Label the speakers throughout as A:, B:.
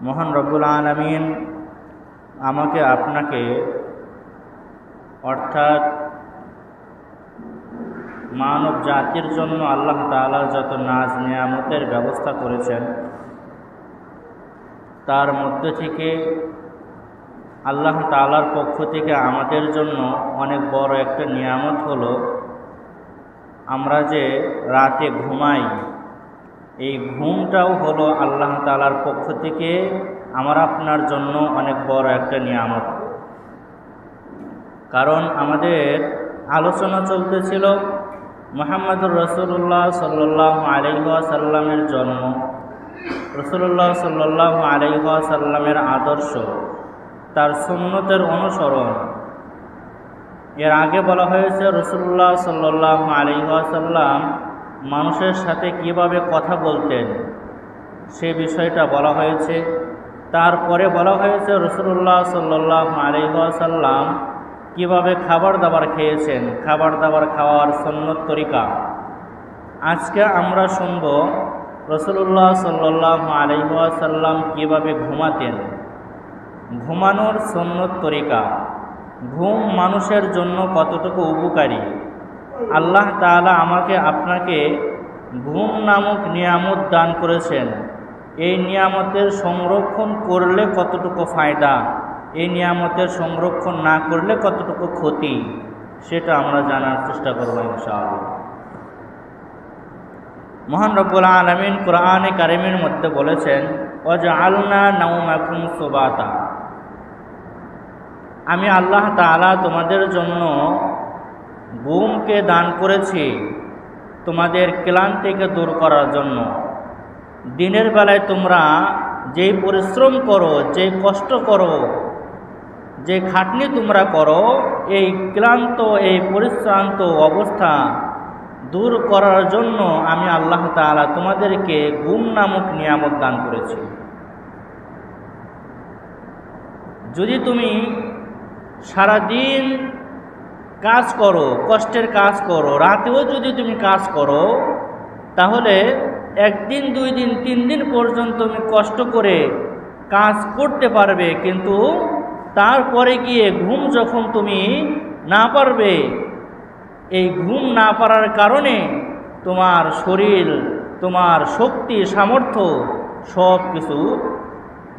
A: মহান রব্বুল আলামিন আমাকে আপনাকে অর্থাৎ মানব জাতির জন্য আল্লাহ তাআলা যত নাজ নিয়ামতের ব্যবস্থা করেছেন, তার মধ্যে থেকে আল্লাহ তাআলার পক্ষ থেকে আমাদের জন্য অনেক বড় একটা নিয়ামত হলো আমরা যে রাতে ঘুমাই। এই ঘুমটাও হলো আল্লাহ তাআলার পক্ষ থেকে আমার আপনার জন্য অনেক বড় একটা নিয়ামত। কারণ আমাদের আলোচনা চলতেছিল মুহাম্মদুর রাসূলুল্লাহ সাল্লাল্লাহু আলাইহি ওয়াসাল্লামের জন্ম, রাসূলুল্লাহ সাল্লাল্লাহু আলাইহি ওয়াসাল্লামের আদর্শ, তার সুন্নতের অনুসরণ। এর আগে বলা হয়েছে রাসূলুল্লাহ সাল্লাল্লাহু আলাইহি ওয়াসাল্লাম মানুষের সাথে কিভাবে কথা বলতেন সে বিষয়টা বলা হয়েছে। তারপরে বলা হয়েছে রাসূলুল্লাহ সাল্লাল্লাহু আলাইহি ওয়াসাল্লাম কিভাবে খাবার দাবার খেয়েছেন, খাবার দাবার খাওয়ার সুন্নত তরিকা। আজকে আমরা শুনব রাসূলুল্লাহ সাল্লাল্লাহু আলাইহি ওয়াসাল্লাম কিভাবে ঘুমাতেন, ঘুমানোর সুন্নত তরিকা। ঘুম মানুষের জন্য কতটুকু উপকারী। আল্লাহ তাআলা আমাকে আপনাকে ঘুম নামক নিয়ামত দান করেছেন। এই নিয়ামতের সংরক্ষণ করলে কতটুকু ফায়দা, এই নিয়ামতের সংরক্ষণ না করলে কতটুকু ক্ষতি, সেটা আমরা জানার চেষ্টা করব ইনশাআল্লাহ। মহান রব্বুল আলামিন কোরআনে কারিমের মধ্যে বলেছেন, ওয়াজআলনা নাওমাকুম সুবাতা। আমি আল্লাহ তাআলা তোমাদের জন্য ঘুমকে দান করেছি তোমাদের ক্লান্তিকে দূর করার জন্য। দিনের বেলায় তোমরা যেই পরিশ্রম করো, যে কষ্ট করো, যে খাটনি তোমরা করো, এই ক্লান্ত এই পরিশ্রান্ত অবস্থা দূর করার জন্য আমি আল্লাহ তাআলা তোমাদেরকে ঘুম নামক নিয়ামত দান করেছি। যদি তুমি সারাদিন কাজ করো, কষ্টের কাজ করো, রাতেও যদি তুমি কাজ করো, তাহলে একদিন, 2 দিন, 3 দিন পর্যন্ত তুমি কষ্ট করে কাজ করতে পারবে, কিন্তু তারপরে গিয়ে ঘুম যখন তুমি না পারবে, এই ঘুম না পারার কারণে তোমার শরীর, তোমার শক্তি, সামর্থ্য সব কিছু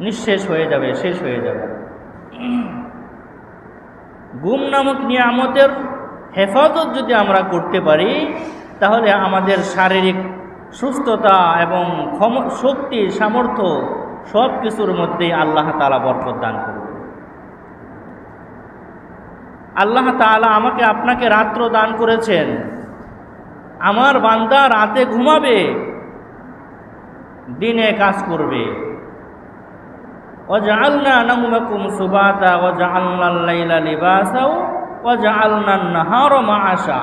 A: নিঃশেষ হয়ে যাবে, শেষ হয়ে যাবে। ঘুম নামক নিয়ামতের হেফাজত যদি আমরা করতে পারি, তাহলে আমাদের শারীরিক সুস্থতা এবং শক্তি, সামর্থ্য সব কিছুর মধ্যেই আল্লাহ তাআলা বরকত দান করবে। আল্লাহ তাআলা আমাকে আপনাকে রাত্র দান করেছেন। আমার বান্দা রাতে ঘুমাবে, দিনে কাজ করবে। ওয়াজআলনা নাওমাকুম সুবাতা ওয়াজআলনাল লাইলা লিবাসা ওয়াজআলনান নাহারা মাআশা।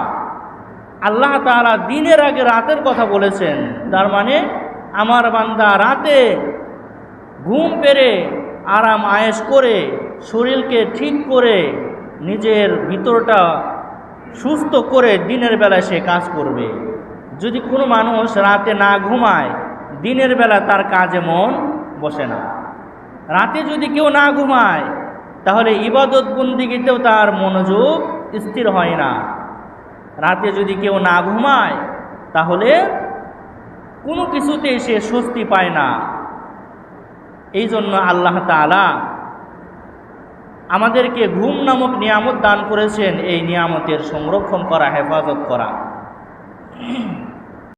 A: আল্লাহ তাআলা দিনের আগে রাতের কথা বলেছেন। তার মানে আমার বান্দা রাতে ঘুম পেরে আরাম আয়েশ করে শরীরকে ঠিক করে নিজের ভিতরটা সুস্থ করে দিনের বেলায় সে কাজ করবে। যদি কোনো মানুষ রাতে না ঘুমায়, দিনের বেলা তার কাজে মন বসে না। রাতে যদি কেউ না ঘুমায়, তাহলে ইবাদত বন্দিগিতেও তার মনোযোগ স্থির হয় না। রাতে যদি কেউ না ঘুমায়, তাহলে কোনো কিছুতেই সে স্বস্তি পায় না। এই জন্য আল্লাহ তাআলা আমাদেরকে ঘুম নামক নিয়ামত দান করেছেন, এই নিয়ামতের সংরক্ষণ করা, হেফাজত করা।